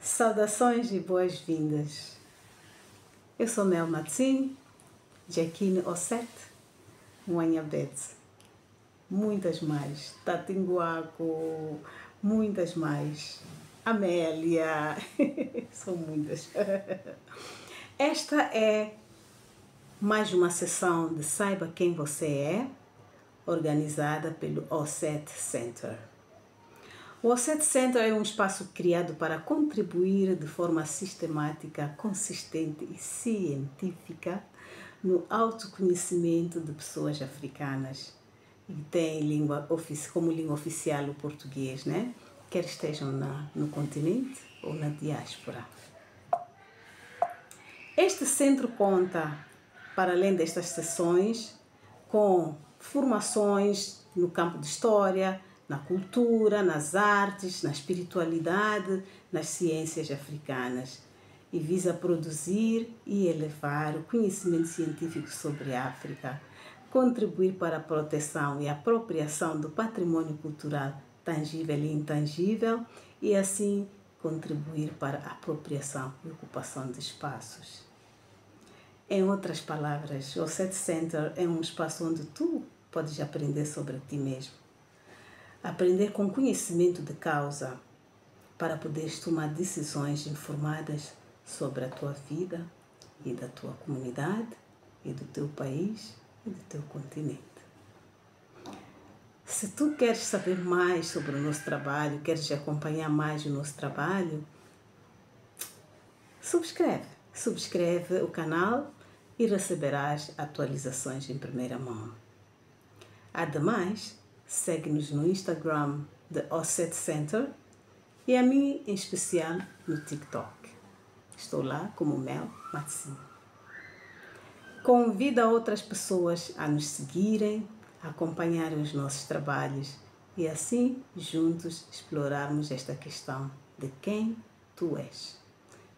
Saudações e boas-vindas. Eu sou Mel Matsin, de aqui no Osset, Moanhabet. Muitas mais. Tatinguaco, muitas mais. Amélia, são muitas. Esta é mais uma sessão de Saiba Quem Você É, organizada pelo Osset Center. O Osset Center é um espaço criado para contribuir de forma sistemática, consistente e científica no autoconhecimento de pessoas africanas. E tem como língua oficial o português, né? Quer estejam no continente ou na diáspora. Este centro conta, para além destas sessões, com formações no campo de história, na cultura, nas artes, na espiritualidade, nas ciências africanas, e visa produzir e elevar o conhecimento científico sobre a África, contribuir para a proteção e apropriação do patrimônio cultural tangível e intangível e assim contribuir para a apropriação e ocupação de espaços. Em outras palavras, o Osset Center é um espaço onde tu podes aprender sobre ti mesmo. Aprender com conhecimento de causa para poderes tomar decisões informadas sobre a tua vida e da tua comunidade e do teu país e do teu continente. Se tu queres saber mais sobre o nosso trabalho, queres acompanhar mais o nosso trabalho, subscreve o canal e receberás atualizações em primeira mão. Ademais, segue-nos no Instagram de Osset Center e a mim em especial no TikTok. Estou lá como Mel Matsin. Convida outras pessoas a nos seguirem, a acompanharem os nossos trabalhos e assim juntos explorarmos esta questão de quem tu és.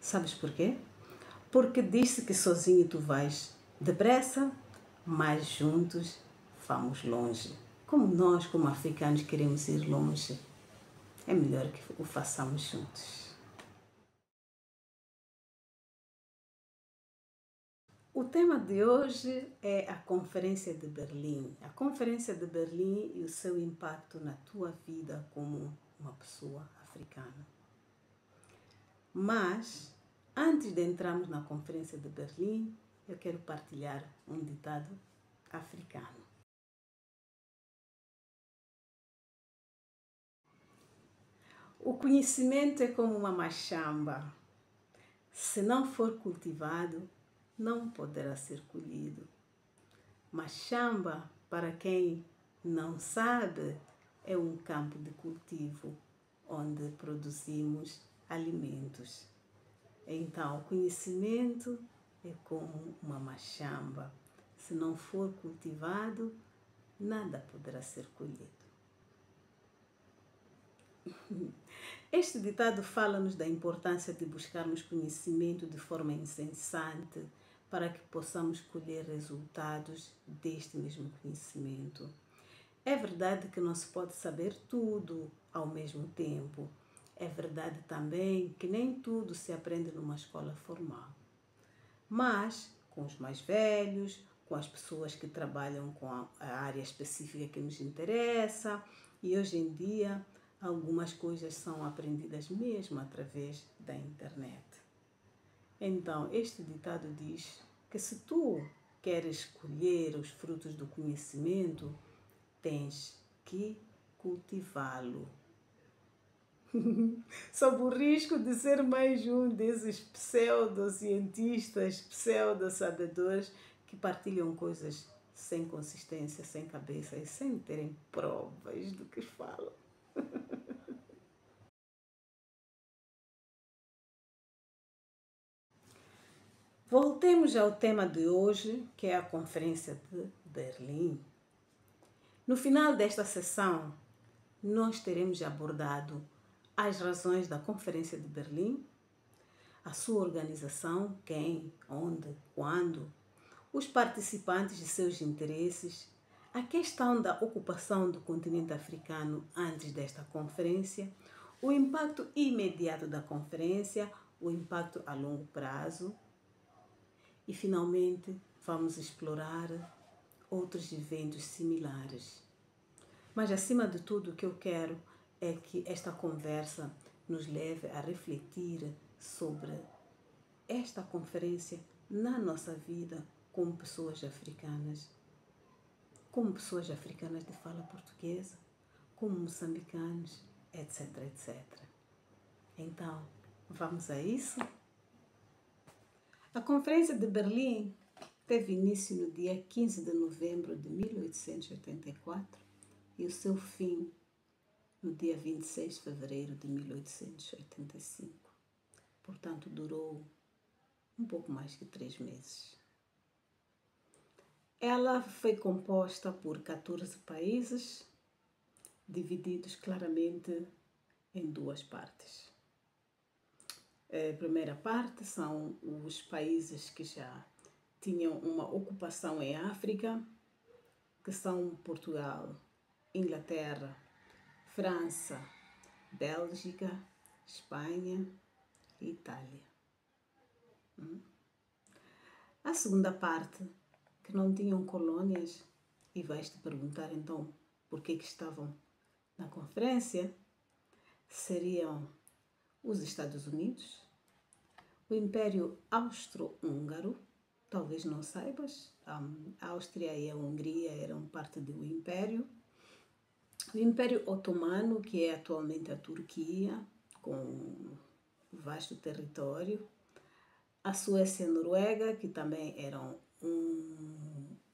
Sabes porquê? Porque disse que sozinho tu vais depressa, mas juntos vamos longe. Como nós, como africanos, queremos ir longe, é melhor que o façamos juntos. O tema de hoje é a Conferência de Berlim. A Conferência de Berlim e o seu impacto na tua vida como uma pessoa africana. Mas, antes de entrarmos na Conferência de Berlim, eu quero partilhar um ditado africano. O conhecimento é como uma machamba. Se não for cultivado, não poderá ser colhido. Machamba, para quem não sabe, é um campo de cultivo onde produzimos alimentos. Então, o conhecimento é como uma machamba. Se não for cultivado, nada poderá ser colhido. Este ditado fala-nos da importância de buscarmos conhecimento de forma incessante para que possamos colher resultados deste mesmo conhecimento. É verdade que não se pode saber tudo ao mesmo tempo. É verdade também que nem tudo se aprende numa escola formal. Mas, com os mais velhos, com as pessoas que trabalham com a área específica que nos interessa, e hoje em dia algumas coisas são aprendidas mesmo através da internet. Então, este ditado diz que se tu queres colher os frutos do conhecimento, tens que cultivá-lo. Sob o risco de ser mais um desses pseudocientistas, pseudo-sabedores que partilham coisas sem consistência, sem cabeça e sem terem provas do que falam. Voltemos ao tema de hoje, que é a Conferência de Berlim. No final desta sessão, nós teremos abordado as razões da Conferência de Berlim, a sua organização, quem, onde, quando, os participantes e seus interesses, a questão da ocupação do continente africano antes desta conferência, o impacto imediato da conferência, o impacto a longo prazo e, finalmente, vamos explorar outros eventos similares. Mas, acima de tudo, o que eu quero é que esta conversa nos leve a refletir sobre esta conferência na nossa vida como pessoas africanas de fala portuguesa, como moçambicanos, etc, etc. Então, vamos a isso? A Conferência de Berlim teve início no dia 15 de novembro de 1884 e o seu fim no dia 26 de fevereiro de 1885. Portanto, durou um pouco mais que 3 meses. Ela foi composta por 14 países, divididos claramente em 2 partes. A primeira parte são os países que já tinham uma ocupação em África, que são Portugal, Inglaterra, França, Bélgica, Espanha e Itália. A segunda parte, que não tinham colônias, e vais-te perguntar então por que estavam na conferência, seriam os Estados Unidos, o Império Austro-Húngaro, talvez não saibas, a Áustria e a Hungria eram parte do Império, o Império Otomano, que é atualmente a Turquia, com vasto território, a Suécia e a Noruega, que também eram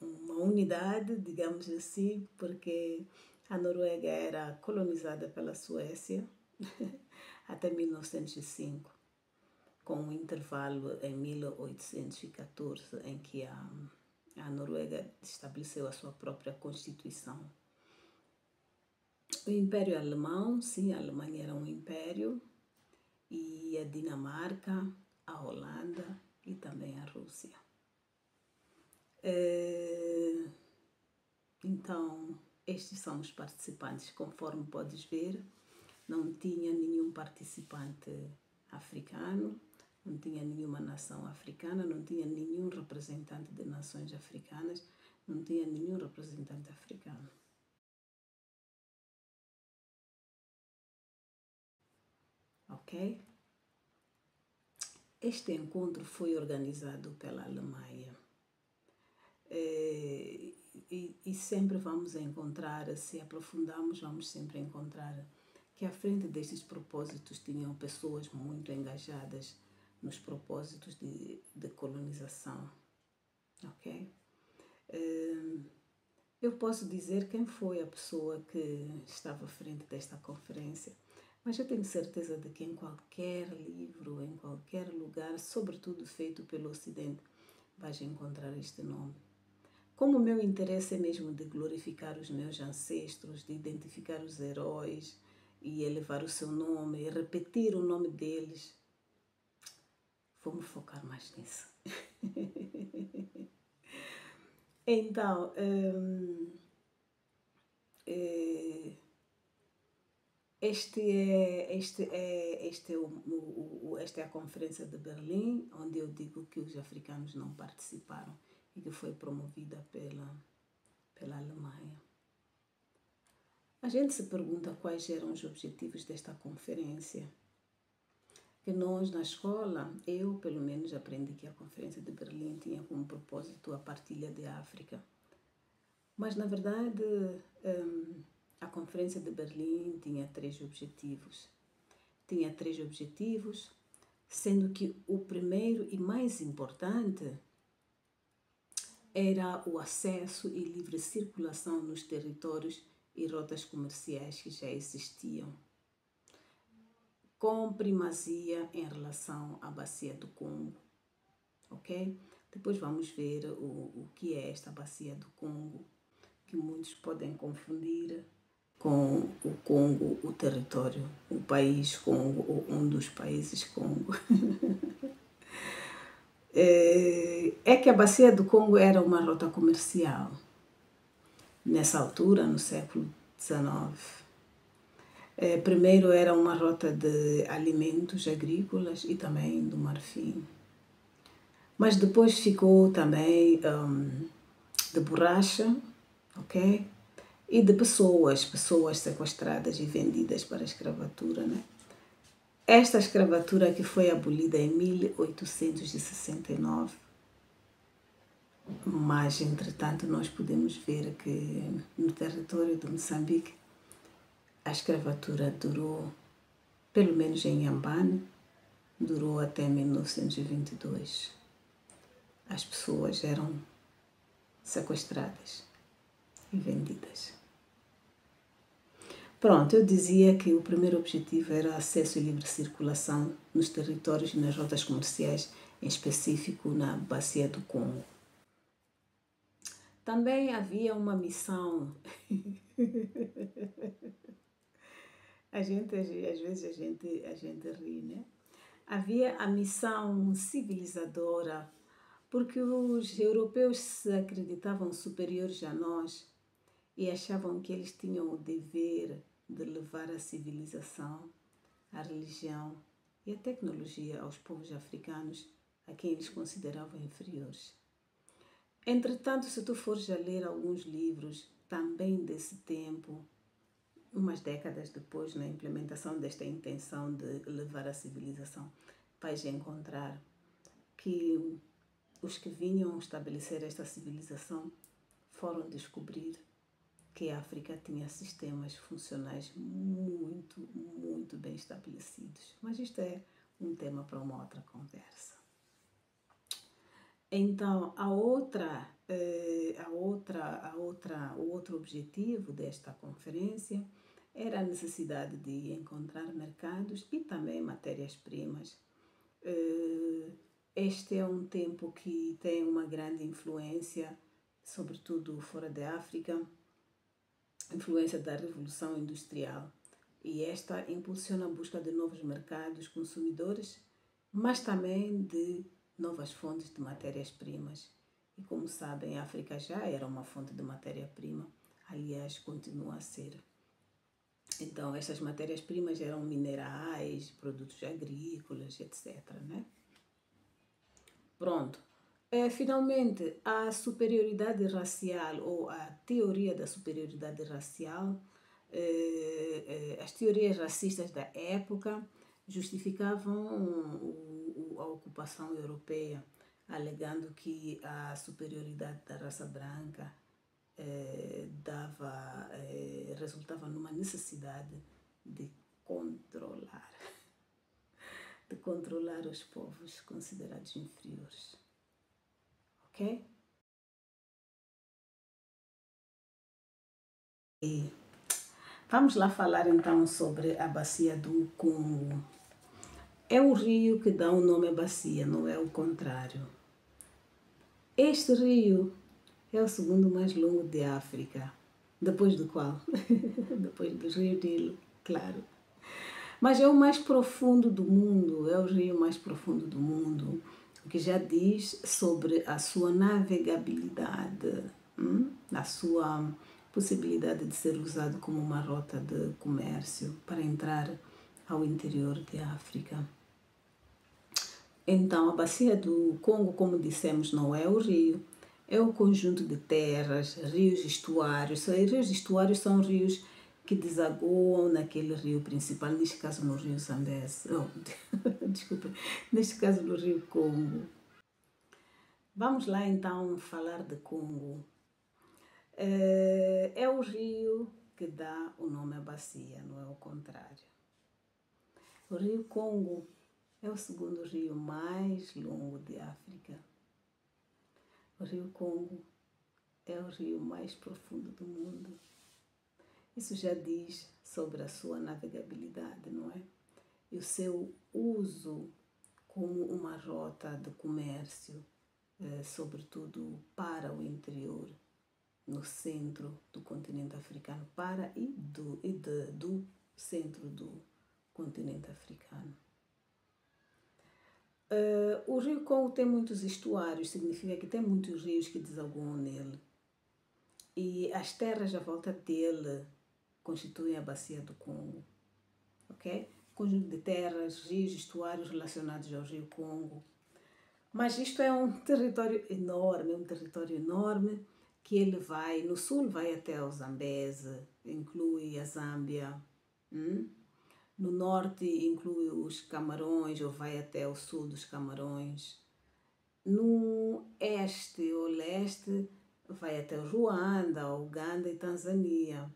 uma unidade, digamos assim, porque a Noruega era colonizada pela Suécia até 1905, com um intervalo em 1814, em que a Noruega estabeleceu a sua própria Constituição. O Império Alemão, sim, a Alemanha era um império, e a Dinamarca, a Holanda e também a Rússia. Então, estes são os participantes. Conforme podes ver, não tinha nenhum participante africano, não tinha nenhuma nação africana, não tinha nenhum representante de nações africanas, não tinha nenhum representante africano. Ok? Este encontro foi organizado pela Alemanha. E sempre vamos encontrar, se aprofundarmos, vamos sempre encontrar que à frente destes propósitos tinham pessoas muito engajadas nos propósitos de colonização. Ok? Eu posso dizer quem foi a pessoa que estava à frente desta conferência, mas eu tenho certeza de que em qualquer livro, em qualquer lugar, sobretudo feito pelo Ocidente, vais encontrar este nome. Como o meu interesse é mesmo de glorificar os meus ancestros, de identificar os heróis e elevar o seu nome, e repetir o nome deles, vou me focar mais nisso. Então, esta é a Conferência de Berlim, onde eu digo que os africanos não participaram e que foi promovida pela Alemanha. A gente se pergunta quais eram os objetivos desta conferência. Que nós, na escola, eu pelo menos aprendi que a Conferência de Berlim tinha como propósito a partilha de África. Mas, na verdade, a Conferência de Berlim tinha 3 objetivos. Tinha 3 objetivos, sendo que o primeiro e mais importante era o acesso e livre circulação nos territórios e rotas comerciais que já existiam, com primazia em relação à Bacia do Congo. Ok? Depois vamos ver o que é esta Bacia do Congo, que muitos podem confundir com o Congo, o território, o país Congo ou um dos países Congo. É que a Bacia do Congo era uma rota comercial. Nessa altura, no século XIX, Primeiro era uma rota de alimentos agrícolas e também do marfim. Mas depois ficou também de borracha, ok? E de pessoas sequestradas e vendidas para a escravatura, né? Esta escravatura que foi abolida em 1869, mas entretanto nós podemos ver que no território de Moçambique a escravatura durou, pelo menos em Inhambane, durou até 1922. As pessoas eram sequestradas e vendidas. Pronto, eu dizia que o primeiro objetivo era acesso e livre circulação nos territórios e nas rotas comerciais, em específico na Bacia do Congo. Também havia uma missão. Às vezes a gente ri, né? Havia a missão civilizadora, porque os europeus se acreditavam superiores a nós e achavam que eles tinham o dever de levar a civilização, a religião e a tecnologia aos povos africanos a quem eles consideravam inferiores. Entretanto, se tu fores a ler alguns livros também desse tempo, umas décadas depois, na implementação desta intenção de levar a civilização, vais encontrar que os que vinham estabelecer esta civilização foram descobrir que a África tinha sistemas funcionais muito bem estabelecidos. Mas isto é um tema para uma outra conversa. Então, o outro objetivo desta conferência era a necessidade de encontrar mercados e também matérias-primas. Este é um tempo que tem uma grande influência, sobretudo fora da África, influência da Revolução Industrial. E esta impulsiona a busca de novos mercados consumidores, mas também de novas fontes de matérias-primas. E como sabem, a África já era uma fonte de matéria-prima, aliás, continua a ser. Então, essas matérias-primas eram minerais, produtos agrícolas, etc. Né? Pronto. Finalmente, a superioridade racial, ou a teoria da superioridade racial, as teorias racistas da época justificavam a ocupação europeia, alegando que a superioridade da raça branca resultava numa necessidade de controlar os povos considerados inferiores. Ok? E vamos lá falar então sobre a Bacia do Congo. É o rio que dá o nome à bacia, não é o contrário. Este rio é o segundo mais longo de África. Depois do qual? Depois do Rio Nilo, claro. Mas é o mais profundo do mundo, é o rio mais profundo do mundo, o que já diz sobre a sua navegabilidade, a sua possibilidade de ser usado como uma rota de comércio para entrar ao interior de África. Então, a Bacia do Congo, como dissemos, não é o rio, é o conjunto de terras, rios e estuários. Rios e estuários são rios que desaguam naquele rio principal, neste caso no rio Zambeze. Desculpa, neste caso no rio Congo. Vamos lá então falar de Congo. É o rio que dá o nome à bacia, não é o contrário. O rio Congo é o segundo rio mais longo de África. O rio Congo é o rio mais profundo do mundo. Isso já diz sobre a sua navegabilidade, não é? E o seu uso como uma rota de comércio, sobretudo para o interior, no centro do continente africano, do centro do continente africano. O rio Congo tem muitos estuários, significa que tem muitos rios que desaguam nele. E as terras à volta dele constituem a Bacia do Congo. ok? Conjunto de terras, rios, estuários relacionados ao Rio Congo. Mas isto é um território enorme, que ele vai, no sul vai até o Zambeze, inclui a Zâmbia, no norte inclui os Camarões, ou vai até o sul dos Camarões, no este ou leste vai até o Ruanda, Uganda e Tanzânia,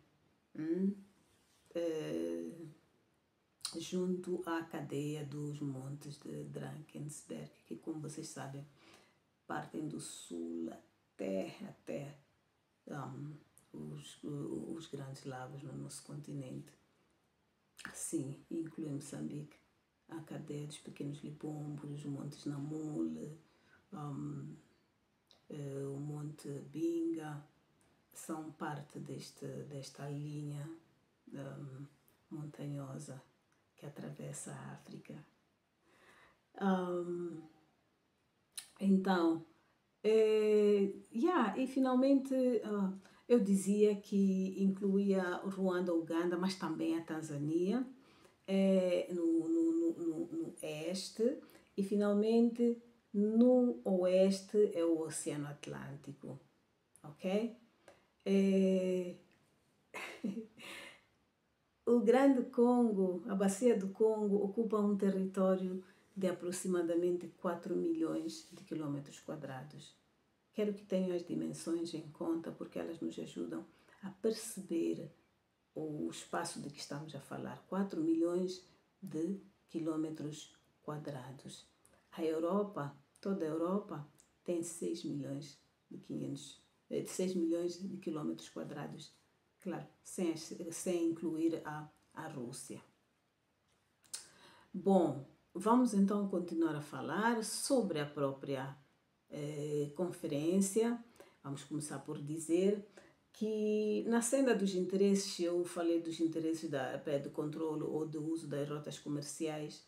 junto à cadeia dos montes de Drakensberg, que, como vocês sabem, partem do sul até os grandes lagos no nosso continente. Sim, inclui Moçambique, a cadeia dos pequenos Libombos, os montes Namule, o monte Binga, são parte desta linha montanhosa que atravessa a África. Então, e finalmente eu dizia que incluía Ruanda, Uganda, mas também a Tanzânia, no este, e finalmente no oeste é o Oceano Atlântico, ok? O Grande Congo, a Bacia do Congo, ocupa um território de aproximadamente 4 milhões de quilômetros quadrados. Quero que tenham as dimensões em conta, porque elas nos ajudam a perceber o espaço de que estamos a falar. 4 milhões de quilômetros quadrados. A Europa, toda a Europa, tem 6 milhões de quilômetros quadrados. Claro, sem incluir a Rússia. Bom, vamos então continuar a falar sobre a própria conferência. Vamos começar por dizer que na senda dos interesses, eu falei dos interesses do controle ou do uso das rotas comerciais.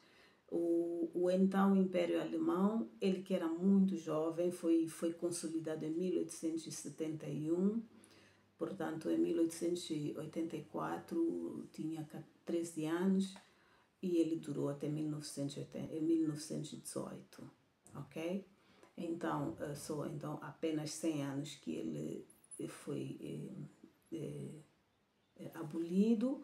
O então Império Alemão, ele que era muito jovem, foi consolidado em 1871. Portanto, em 1884 tinha 13 anos e ele durou até 1918, ok? Então, então apenas 100 anos que ele foi abolido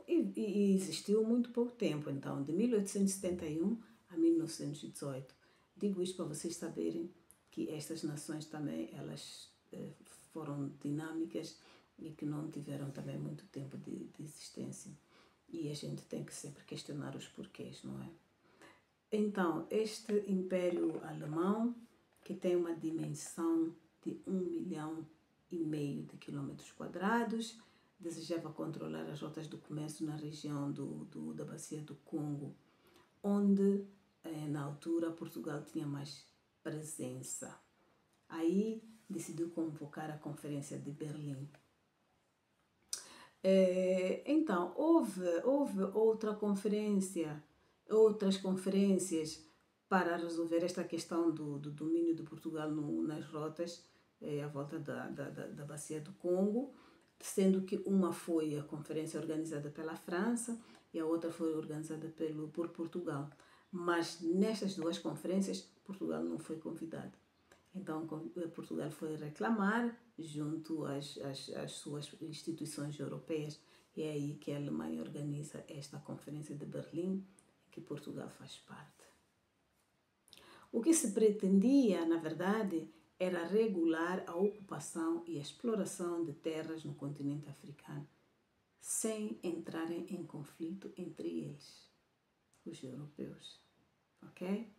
e existiu muito pouco tempo, então, de 1871 a 1918. Digo isto para vocês saberem que estas nações também, elas foram dinâmicas e que não tiveram também muito tempo de existência. E a gente tem que sempre questionar os porquês, não é? Então, este Império Alemão, que tem uma dimensão de 1,5 milhão de quilômetros quadrados, desejava controlar as rotas do comércio na região da Bacia do Congo, onde, na altura, Portugal tinha mais presença. Aí decidiu convocar a Conferência de Berlim. Então, houve outras conferências para resolver esta questão do domínio de Portugal nas rotas à volta da Bacia do Congo, sendo que uma foi a conferência organizada pela França e a outra foi organizada por Portugal. Mas nestas duas conferências, Portugal não foi convidado. Então, Portugal foi reclamar junto às suas instituições europeias, e é aí que a Alemanha organiza esta Conferência de Berlim, que Portugal faz parte. O que se pretendia, na verdade, era regular a ocupação e a exploração de terras no continente africano, sem entrarem em conflito entre eles, os europeus, ok?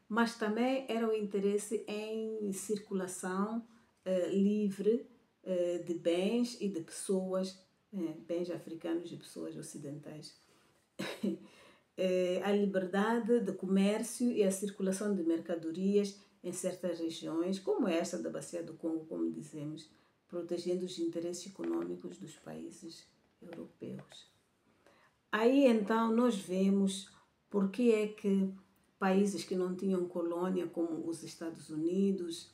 Mas também era o interesse em circulação livre de bens e de pessoas, bens africanos e pessoas ocidentais. A liberdade de comércio e a circulação de mercadorias em certas regiões, como esta da Bacia do Congo, como dizemos, protegendo os interesses econômicos dos países europeus. Aí então nós vemos por que é que países que não tinham colônia, como os Estados Unidos,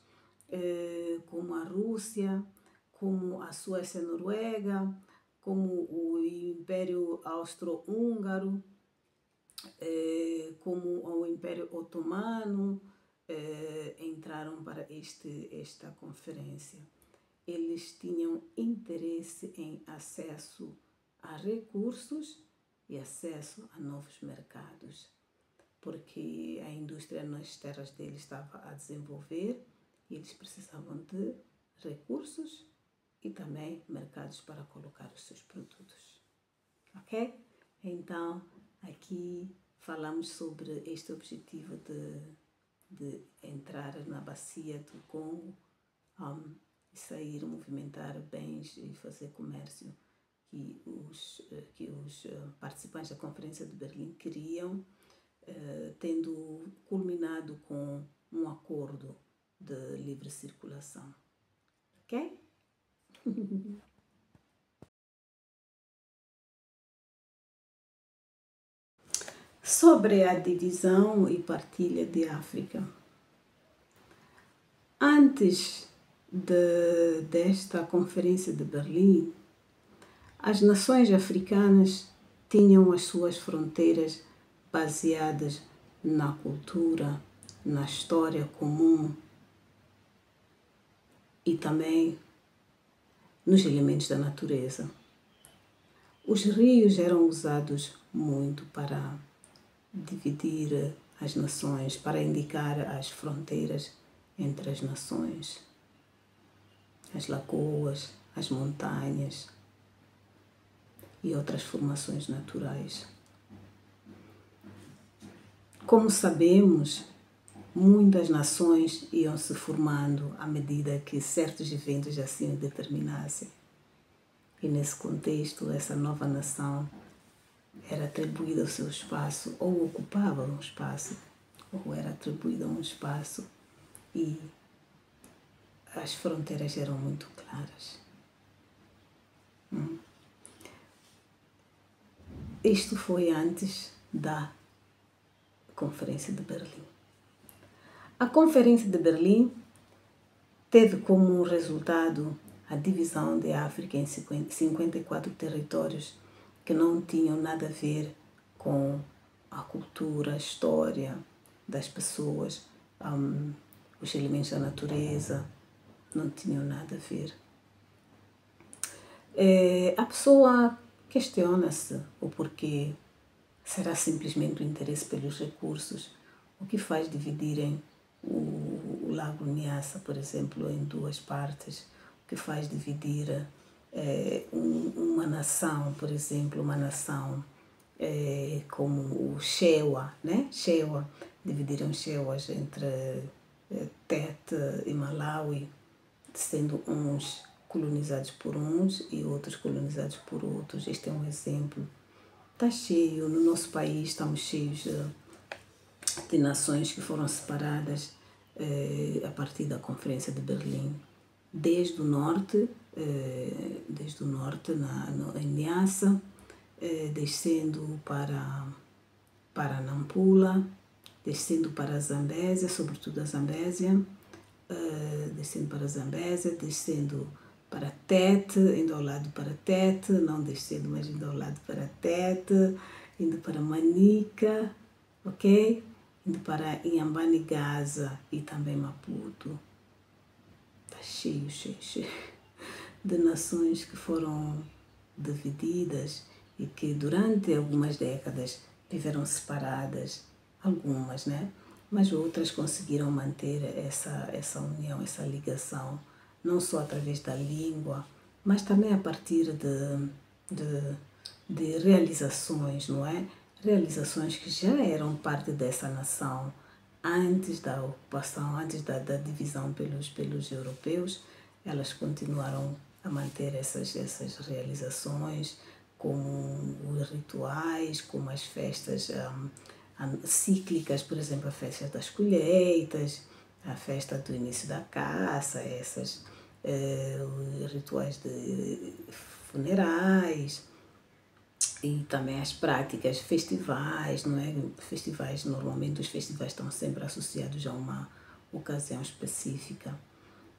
como a Rússia, como a Suécia e a Noruega, como o Império Austro-Húngaro, como o Império Otomano, entraram para esta conferência. Eles tinham interesse em acesso a recursos e acesso a novos mercados, porque a indústria nas terras deles estava a desenvolver e eles precisavam de recursos e também mercados para colocar os seus produtos. Ok? Então, aqui falamos sobre este objetivo de entrar na bacia do Congo e sair, movimentar bens e fazer comércio que os participantes da Conferência de Berlim queriam, tendo culminado com um acordo de livre circulação. Ok? Sobre a divisão e partilha de África. Antes desta Conferência de Berlim, as nações africanas tinham as suas fronteiras baseadas na cultura, na história comum e também nos elementos da natureza. Os rios eram usados muito para dividir as nações, para indicar as fronteiras entre as nações, as lagoas, as montanhas e outras formações naturais. Como sabemos, muitas nações iam se formando à medida que certos eventos assim o determinassem. E nesse contexto, essa nova nação era atribuída o seu espaço, ou ocupava um espaço, ou era atribuída um espaço, e as fronteiras eram muito claras. Isto foi antes da Conferência de Berlim. A Conferência de Berlim teve como resultado a divisão da África em 54 territórios que não tinham nada a ver com a cultura, a história das pessoas, os elementos da natureza, não tinham nada a ver. A pessoa questiona-se o porquê. Será simplesmente o interesse pelos recursos? O que faz dividirem o Lago Nyassa, por exemplo, em duas partes? O que faz dividir uma nação, por exemplo, uma nação como o Shewa, né? Shewa, dividiram Shewas entre Tete e Malawi, sendo uns colonizados por uns e outros colonizados por outros. Este é um exemplo. Está cheio, no nosso país estamos cheios de nações que foram separadas a partir da Conferência de Berlim. Desde o norte em Nyassa, descendo para Nampula, descendo para a Zambésia, sobretudo a Zambésia, descendo para a Zambésia, descendo para Tete, indo ao lado para Tete, não descendo, mas indo ao lado para Tete, indo para Manica, ok? Indo para Inhambane, Gaza e também Maputo. Está cheio de nações que foram divididas e que durante algumas décadas viveram separadas, algumas, né? Mas outras conseguiram manter essa união, essa ligação, não só através da língua, mas também a partir de realizações, não é? Realizações que já eram parte dessa nação antes da ocupação, antes da divisão pelos europeus. Elas continuaram a manter essas realizações, como os rituais, como as festas cíclicas, por exemplo, a festa das colheitas, a festa do início da caça, os rituais de funerais e também as práticas, festivais, não é? Festivais, normalmente os festivais estão sempre associados a uma ocasião específica.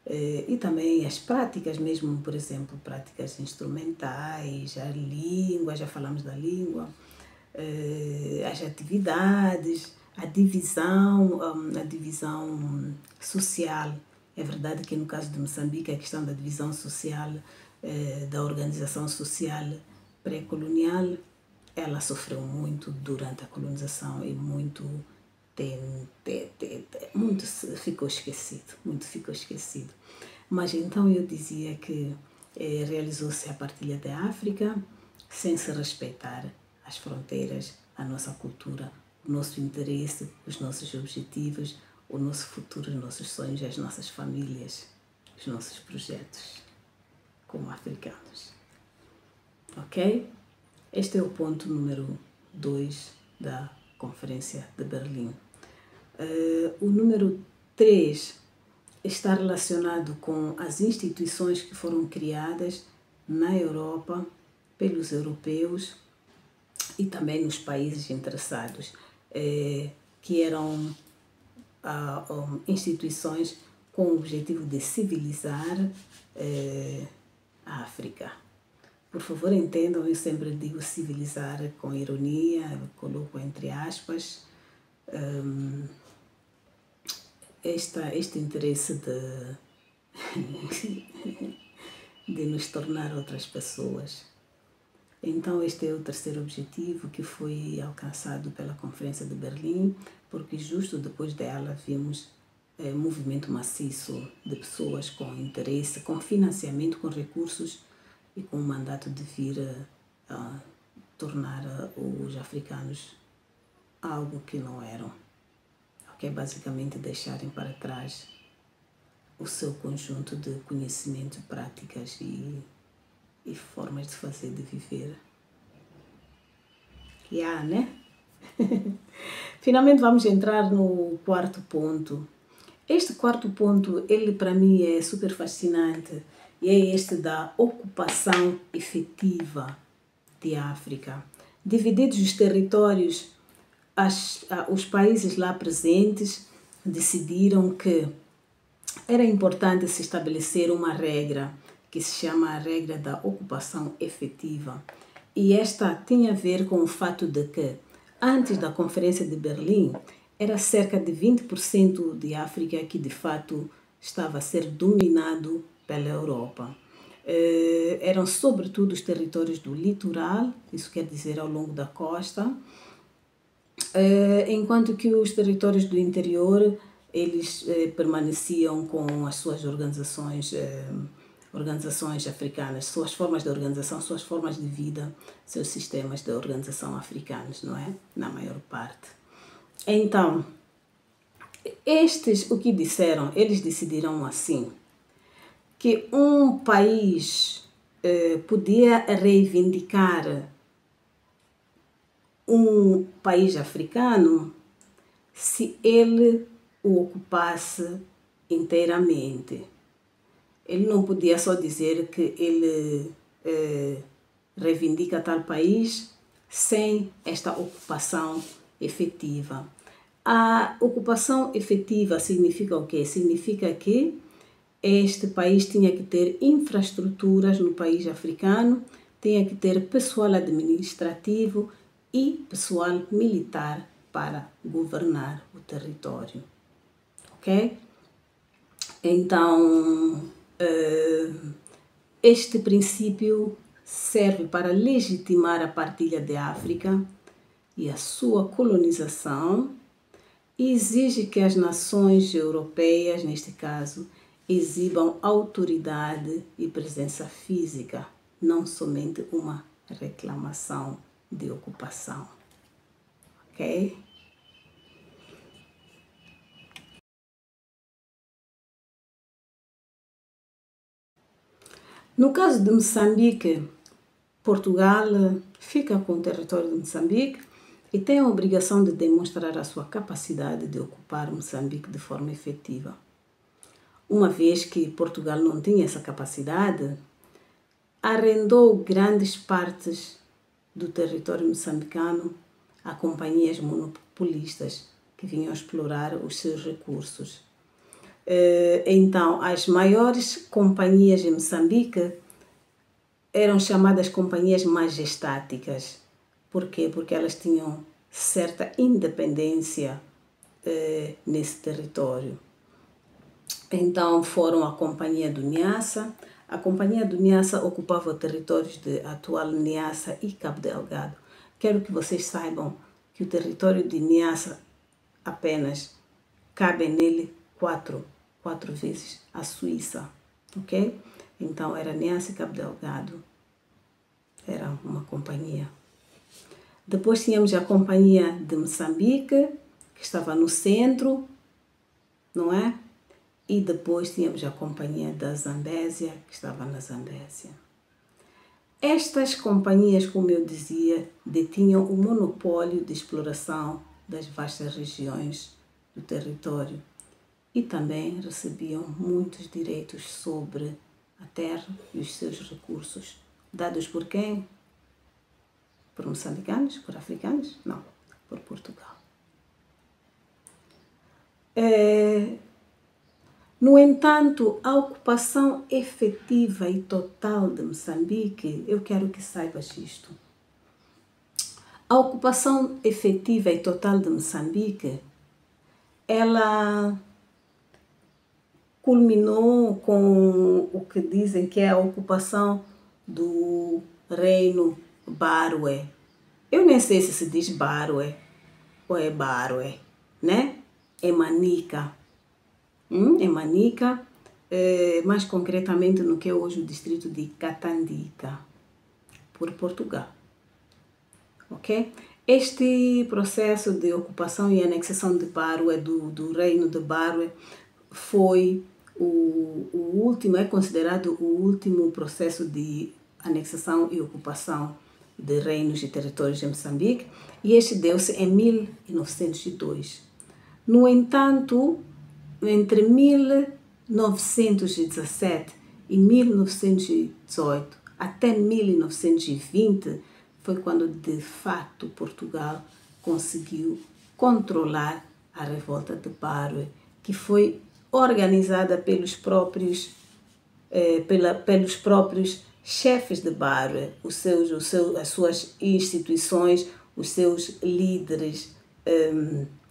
E também as práticas mesmo, por exemplo, práticas instrumentais, a língua, já falamos da língua, as atividades, a divisão social. É verdade que no caso de Moçambique a questão da divisão social, da organização social pré-colonial, ela sofreu muito durante a colonização e muito ficou esquecido. Mas então eu dizia que realizou-se a partilha da África sem se respeitar as fronteiras, a nossa cultura, o nosso interesse, os nossos objetivos, o nosso futuro, os nossos sonhos, as nossas famílias, os nossos projetos como africanos. Ok? Este é o ponto número 2 da Conferência de Berlim. O número 3 está relacionado com as instituições que foram criadas na Europa pelos europeus e também nos países interessados, que eram instituições com o objetivo de civilizar a África. Por favor, entendam, eu sempre digo civilizar com ironia, coloco entre aspas, este interesse de nos tornar outras pessoas. Então, este é o terceiro objetivo que foi alcançado pela Conferência de Berlim, porque justo depois dela vimos movimento maciço de pessoas com interesse, com financiamento, com recursos e com o mandato de vir a tornar os africanos algo que não eram. Ok? Basicamente deixarem para trás o seu conjunto de conhecimento, práticas e formas de fazer, de viver. Né? Finalmente vamos entrar no quarto ponto. Este quarto ponto, ele para mim é super fascinante, e é este da ocupação efetiva de África. Divididos os territórios, os países lá presentes decidiram que era importante se estabelecer uma regra que se chama a regra da ocupação efetiva. E esta tinha a ver com o fato de que, antes da Conferência de Berlim, era cerca de 20% de África que de fato estava a ser dominado pela Europa. Eram sobretudo os territórios do litoral, isso quer dizer ao longo da costa, enquanto que os territórios do interior, eles permaneciam com as suas organizações africanas, suas formas de organização, suas formas de vida, seus sistemas de organização africanos, não é? Na maior parte. Então, o que disseram, eles decidiram assim, que um país podia reivindicar um país africano se ele o ocupasse inteiramente. Ele não podia só dizer que ele reivindica tal país sem esta ocupação efetiva. A ocupação efetiva significa o quê? Significa que este país tinha que ter infraestruturas no país africano, tinha que ter pessoal administrativo e pessoal militar para governar o território. Ok? Então, este princípio serve para legitimar a partilha de África e a sua colonização e exige que as nações europeias, neste caso, exibam autoridade e presença física, não somente uma reclamação de ocupação. Ok? No caso de Moçambique, Portugal fica com o território de Moçambique e tem a obrigação de demonstrar a sua capacidade de ocupar Moçambique de forma efetiva. Uma vez que Portugal não tinha essa capacidade, arrendou grandes partes do território moçambicano a companhias monopolistas que vinham explorar os seus recursos. Então, as maiores companhias em Moçambique eram chamadas companhias majestáticas. Por quê? Porque elas tinham certa independência nesse território. Então foram a Companhia do Niassa. A Companhia do Niassa ocupava territórios de atual Niassa e Cabo Delgado. Quero que vocês saibam que o território de Niassa apenas cabe nele quatro vezes a Suíça, ok? Então era Niassa e Cabo Delgado. Era uma companhia. Depois tínhamos a Companhia de Moçambique, que estava no centro, não é? E depois tínhamos a Companhia da Zambésia, que estava na Zambésia. Estas companhias, como eu dizia, detinham o monopólio de exploração das vastas regiões do território e também recebiam muitos direitos sobre a terra e os seus recursos. Dados por quem? Por moçambicanos? Por africanos? Não, por Portugal. No entanto, a ocupação efetiva e total de Moçambique, eu quero que saibas isto. A ocupação efetiva e total de Moçambique, ela culminou com o que dizem que é a ocupação do reino Barué. Eu nem sei se diz Barué ou é Barué, né? É Manica. É Manica, mais concretamente no que é hoje o distrito de Catandica, por Portugal. Ok? Este processo de ocupação e anexação de Barué, do reino de Barué, foi o último, é considerado o último processo de anexação e ocupação de reinos e territórios em Moçambique, e este deu-se em 1902. No entanto, entre 1917 e 1918 até 1920 foi quando de fato Portugal conseguiu controlar a revolta de Barué, que foi organizada pelos próprios chefes de Barué, as suas instituições, os seus líderes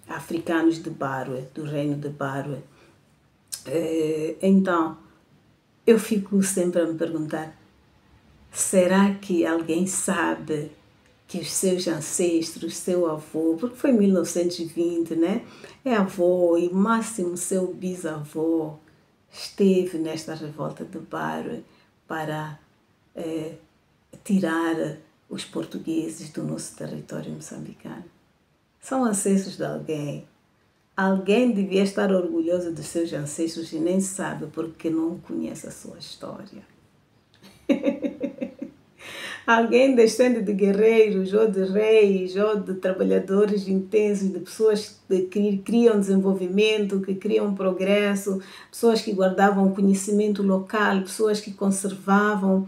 africanos de Barué, do reino de Barué. Então, eu fico sempre a me perguntar, será que alguém sabe que os seus ancestros, seu avô, porque foi em 1920, né? É avô e máximo seu bisavô esteve nesta revolta de Barué para tirar os portugueses do nosso território moçambicano. São ancestros de alguém. Alguém devia estar orgulhoso dos seus ancestros e nem sabe porque não conhece a sua história. Alguém descende de guerreiros, ou de reis, ou de trabalhadores intensos, de pessoas que criam desenvolvimento, que criam progresso, pessoas que guardavam conhecimento local, pessoas que conservavam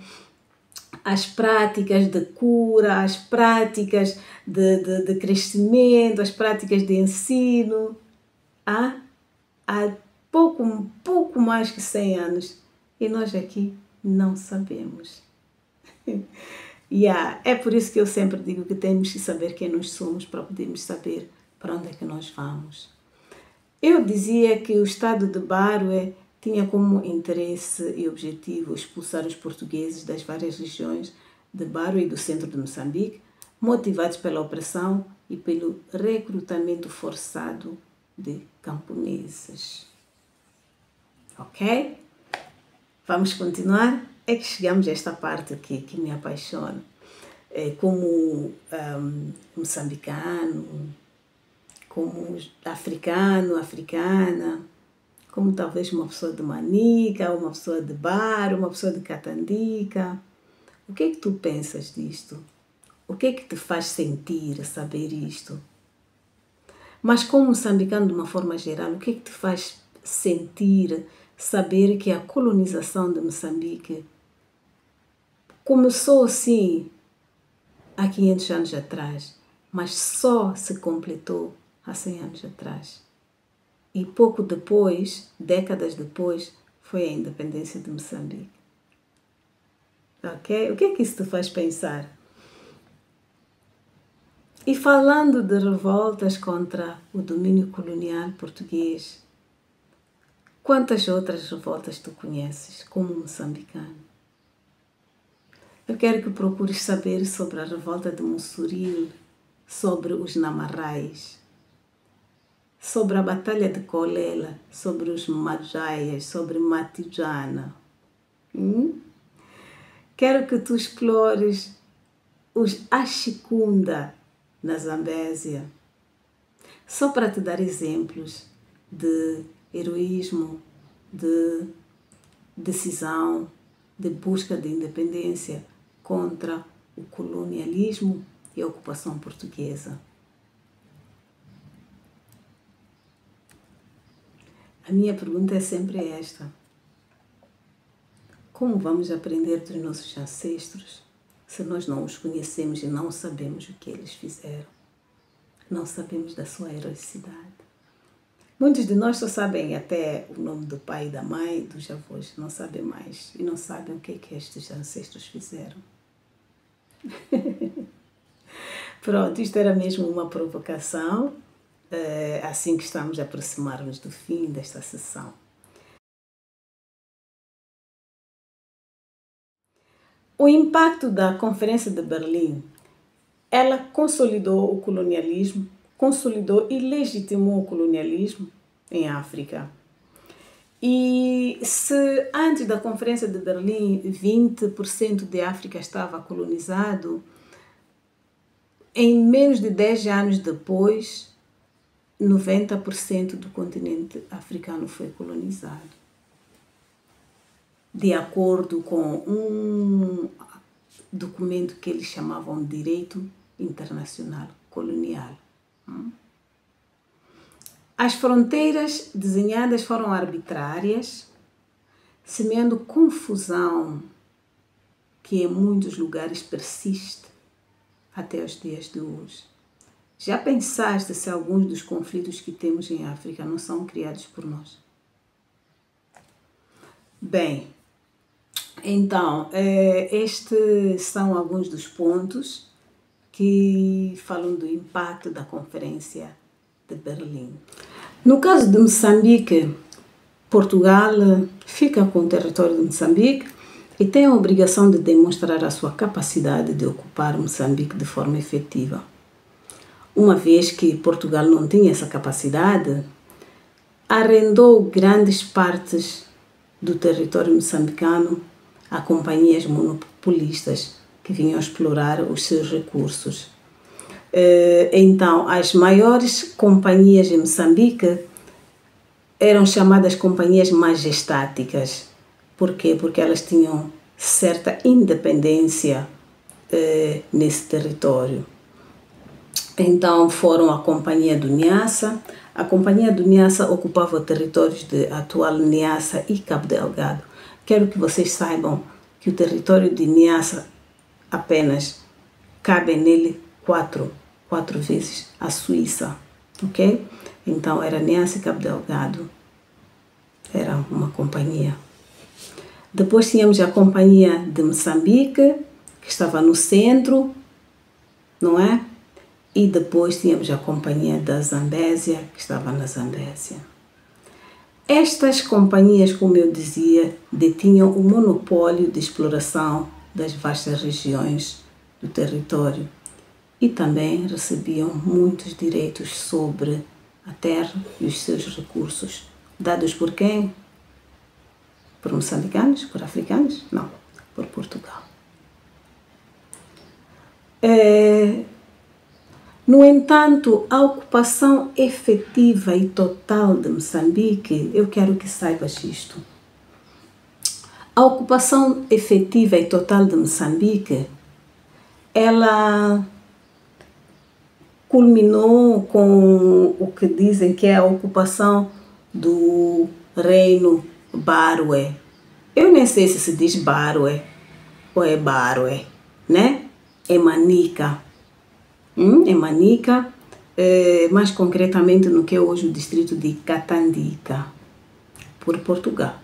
as práticas de cura, as práticas de crescimento, as práticas de ensino. Há pouco mais que 100 anos. E nós aqui não sabemos. É por isso que eu sempre digo que temos que saber quem nós somos para podermos saber para onde é que nós vamos. Eu dizia que o estado de Barué tinha como interesse e objetivo expulsar os portugueses das várias regiões de Barué e do centro de Moçambique, motivados pela opressão e pelo recrutamento forçado de camponeses. Ok? Vamos continuar? É que chegamos a esta parte aqui que me apaixona. Como moçambicano, como africana, como talvez uma pessoa de Manica, uma pessoa de Barué, uma pessoa de Catandica. O que é que tu pensas disto? O que é que te faz sentir saber isto? Mas como moçambicano de uma forma geral, o que é que te faz sentir saber que a colonização de Moçambique começou assim há 500 anos atrás, mas só se completou há 100 anos atrás? e pouco depois, décadas depois, foi a independência de Moçambique. Ok? O que é que isso te faz pensar? E falando de revoltas contra o domínio colonial português, quantas outras revoltas tu conheces como moçambicano? Eu quero que procures saber sobre a revolta de Mussuril, sobre os Namarrais, sobre a Batalha de Colela, sobre os Majaias, sobre Matijana. Quero que tu explores os Ashikunda na Zambésia, só para te dar exemplos de heroísmo, de decisão, de busca de independência contra o colonialismo e a ocupação portuguesa. A minha pergunta é sempre esta: como vamos aprender dos nossos ancestros se nós não os conhecemos e não sabemos o que eles fizeram? Não sabemos da sua heroicidade. Muitos de nós só sabem até o nome do pai e da mãe, dos avós, não sabem mais. E não sabem o que é que estes ancestros fizeram. Pronto, isto era mesmo uma provocação, assim que estamos a aproximar-nos do fim desta sessão. O impacto da Conferência de Berlim, ela consolidou o colonialismo, consolidou e legitimou o colonialismo em África. E se antes da Conferência de Berlim 20% de África estava colonizado, em menos de 10 anos depois, 90% do continente africano foi colonizado. De acordo com um documento que eles chamavam de Direito Internacional Colonial. As fronteiras desenhadas foram arbitrárias, semeando confusão que em muitos lugares persiste até os dias de hoje. Já pensaste se alguns dos conflitos que temos em África não são criados por nós? Bem, então, estes são alguns dos pontos que falam do impacto da Conferência de Berlim. No caso de Moçambique, Portugal fica com o território de Moçambique e tem a obrigação de demonstrar a sua capacidade de ocupar Moçambique de forma efetiva. Uma vez que Portugal não tinha essa capacidade, arrendou grandes partes do território moçambicano a companhias monopolistas que vinham explorar os seus recursos. Então, as maiores companhias em Moçambique eram chamadas companhias majestáticas. Por quê? Porque elas tinham certa independência nesse território. Então, foram a Companhia do Niassa. A Companhia do Niassa ocupava territórios de atual Niassa e Cabo Delgado. Quero que vocês saibam que o território de Niassa apenas cabe nele quatro vezes a Suíça, ok? Então era Niassa e Cabo Delgado, era uma companhia. Depois tínhamos a Companhia de Moçambique, que estava no centro, não é? E depois tínhamos a Companhia da Zambésia, que estava na Zambésia. Estas companhias, como eu dizia, detinham o monopólio de exploração das vastas regiões do território e também recebiam muitos direitos sobre a terra e os seus recursos. Dados por quem? Por moçambicanos? Por africanos? Não, por Portugal. No entanto, a ocupação efetiva e total de Moçambique, eu quero que saibas isto. A ocupação efetiva e total de Moçambique, ela culminou com o que dizem que é a ocupação do reino Barué. Eu nem sei se diz Barué ou é Barué, né? É Manica. É Manica, mais concretamente no que é hoje o distrito de Catandica, por Portugal.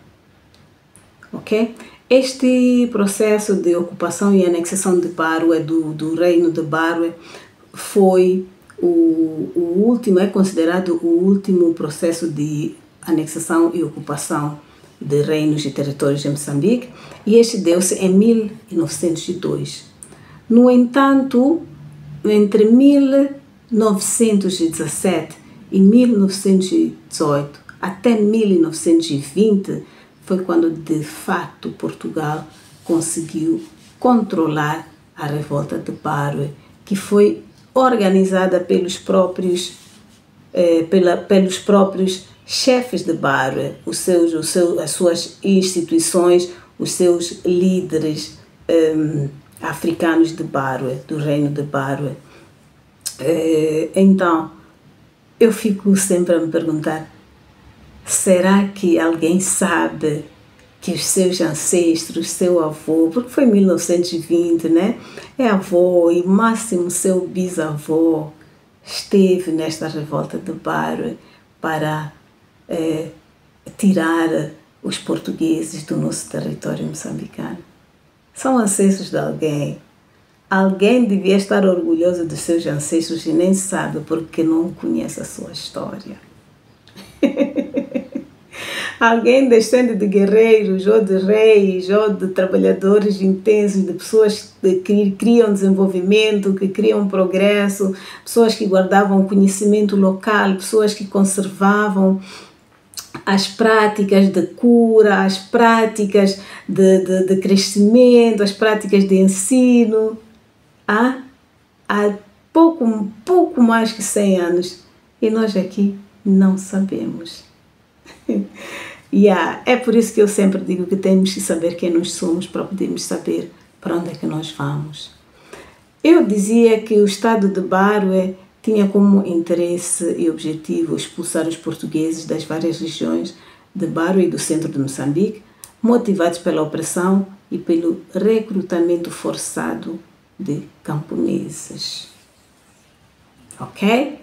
Ok? Este processo de ocupação e anexação de Barwe, do reino de Barwe, foi o último, é considerado o último processo de anexação e ocupação de reinos e territórios em Moçambique, e este deu-se em 1902. No entanto, entre 1917 e 1918 até 1920 foi quando de fato Portugal conseguiu controlar a revolta de Barwe, que foi organizada pelos próprios chefes de Barwe, as suas instituições, os seus líderes africanos de Barwe, do reino de Barwe. Então, eu fico sempre a me perguntar, será que alguém sabe que os seus ancestros, seu avô, porque foi em 1920, né? É avô e máximo seu bisavô esteve nesta revolta de Barwe para tirar os portugueses do nosso território moçambicano. São ancestros de alguém. Alguém devia estar orgulhoso dos seus ancestros e nem sabe porque não conhece a sua história. Alguém descende de guerreiros, ou de reis, ou de trabalhadores intensos, de pessoas que criam desenvolvimento, que criam progresso, pessoas que guardavam conhecimento local, pessoas que conservavam as práticas de cura, as práticas de crescimento, as práticas de ensino. Há pouco mais que 100 anos e nós aqui não sabemos. É por isso que eu sempre digo que temos que saber quem nós somos para podermos saber para onde é que nós vamos. Eu dizia que o estado de Barwe tinha como interesse e objetivo expulsar os portugueses das várias regiões de Barwe e do centro de Moçambique, motivados pela opressão e pelo recrutamento forçado de camponeses. Ok?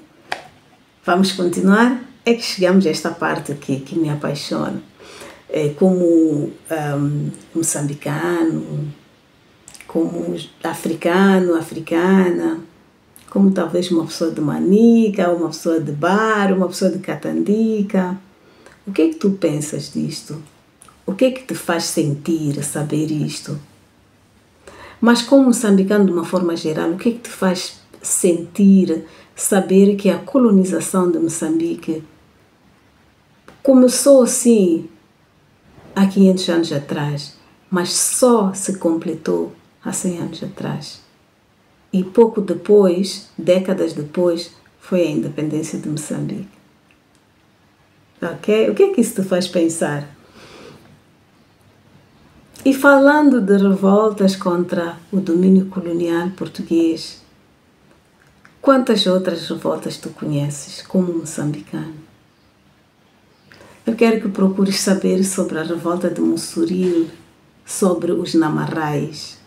Vamos continuar? É que chegamos a esta parte que me apaixona. Como moçambicano, como africana, como talvez uma pessoa de Manica, uma pessoa de Barwe, uma pessoa de Catandica. O que é que tu pensas disto? O que é que te faz sentir saber isto? Mas como moçambicano de uma forma geral, o que é que te faz sentir saber que a colonização de Moçambique começou assim há 500 anos atrás, mas só se completou há 100 anos atrás. E pouco depois, décadas depois, foi a independência de Moçambique. Ok? O que é que isso te faz pensar? E falando de revoltas contra o domínio colonial português, quantas outras revoltas tu conheces como moçambicano? Eu quero que procures saber sobre a revolta de Mussuril, sobre os Namarrais,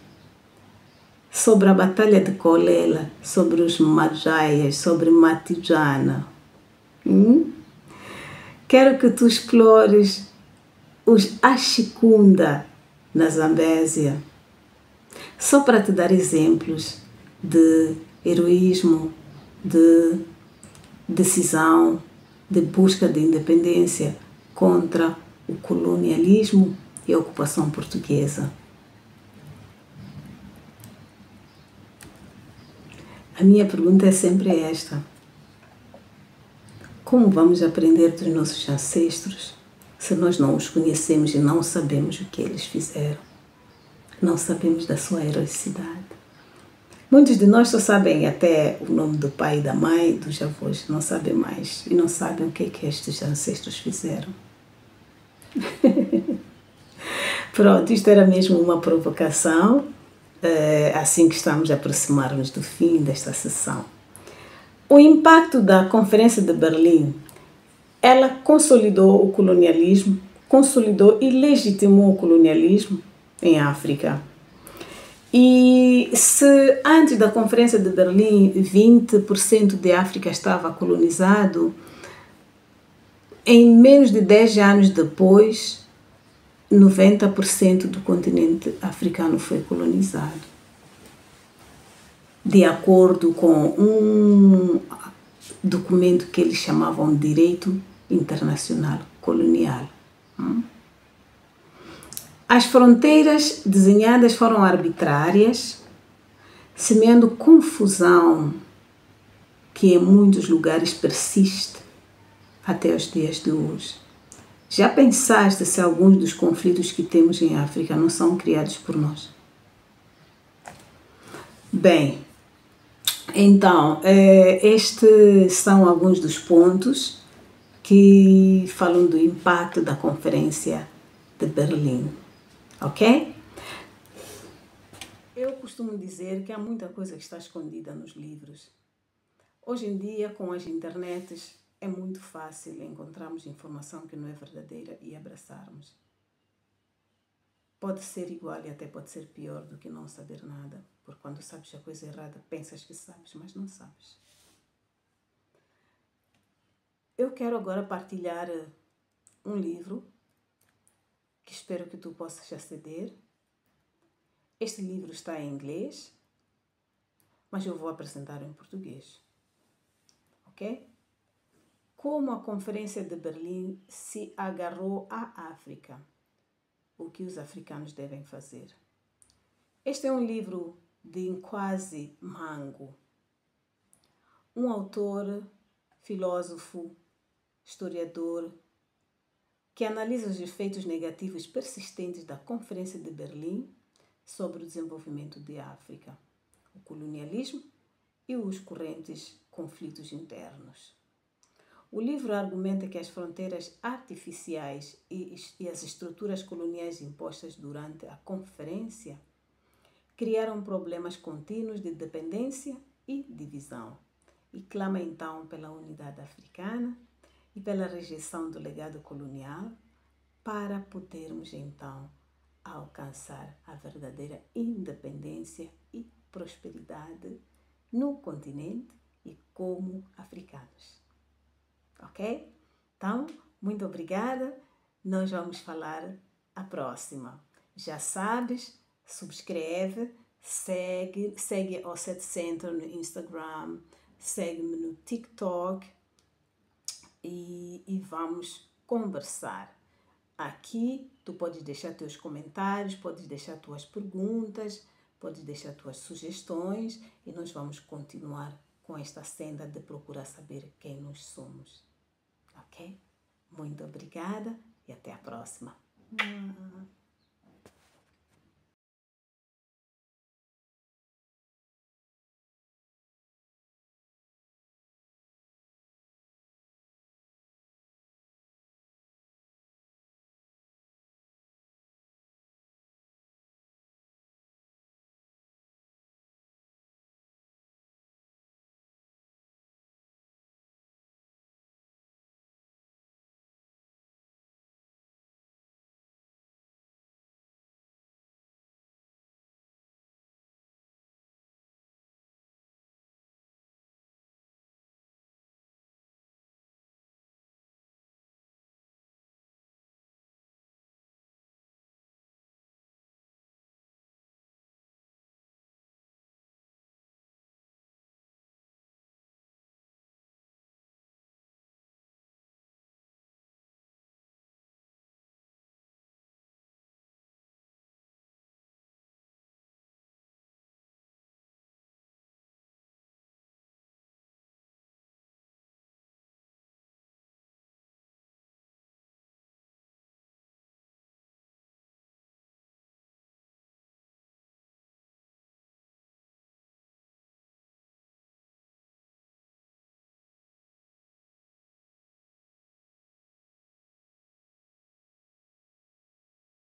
sobre a Batalha de Colela, sobre os Majaias, sobre Matijana. Quero que tu explores os Ashikunda na Zambésia, só para te dar exemplos de heroísmo, de decisão, de busca de independência contra o colonialismo e a ocupação portuguesa. A minha pergunta é sempre esta: como vamos aprender dos nossos ancestros se nós não os conhecemos e não sabemos o que eles fizeram? Não sabemos da sua heroicidade. Muitos de nós só sabem até o nome do pai e da mãe, dos avós, não sabem mais e não sabem o que estes ancestros fizeram. Pronto, isto era mesmo uma provocação, assim que estamos a aproximar-nos do fim desta sessão. O impacto da Conferência de Berlim, ela consolidou o colonialismo, consolidou e legitimou o colonialismo em África. E se antes da Conferência de Berlim 20% de África estava colonizado, em menos de 10 anos depois, 90% do continente africano foi colonizado. De acordo com um documento que eles chamavam de Direito Internacional Colonial. As fronteiras desenhadas foram arbitrárias, semeando confusão que em muitos lugares persiste até os dias de hoje. Já pensaste se alguns dos conflitos que temos em África não são criados por nós? Bem, então, estes são alguns dos pontos que falam do impacto da Conferência de Berlim, ok? Eu costumo dizer que há muita coisa que está escondida nos livros. Hoje em dia, com as internets, é muito fácil encontrarmos informação que não é verdadeira e abraçarmos. Pode ser igual e até pode ser pior do que não saber nada, porque quando sabes a coisa errada, pensas que sabes, mas não sabes. Eu quero agora partilhar um livro que espero que tu possas aceder. Este livro está em inglês, mas eu vou apresentar em português, ok? Como a Conferência de Berlim se agarrou à África. O que os africanos devem fazer. Este é um livro de Nkwasi Mango, um autor, filósofo, historiador, que analisa os efeitos negativos persistentes da Conferência de Berlim sobre o desenvolvimento de África, o colonialismo e os correntes conflitos internos. O livro argumenta que as fronteiras artificiais e as estruturas coloniais impostas durante a conferência criaram problemas contínuos de dependência e divisão, e clama então pela unidade africana e pela rejeição do legado colonial para podermos então alcançar a verdadeira independência e prosperidade no continente e como africanos. Ok? Então, muito obrigada. Nós vamos falar a próxima. Já sabes, subscreve, segue o Set Center no Instagram, segue-me no TikTok e vamos conversar. Aqui tu podes deixar teus comentários, podes deixar tuas perguntas, podes deixar tuas sugestões e nós vamos continuar com esta senda de procurar saber quem nós somos. Ok? Muito obrigada e até a próxima.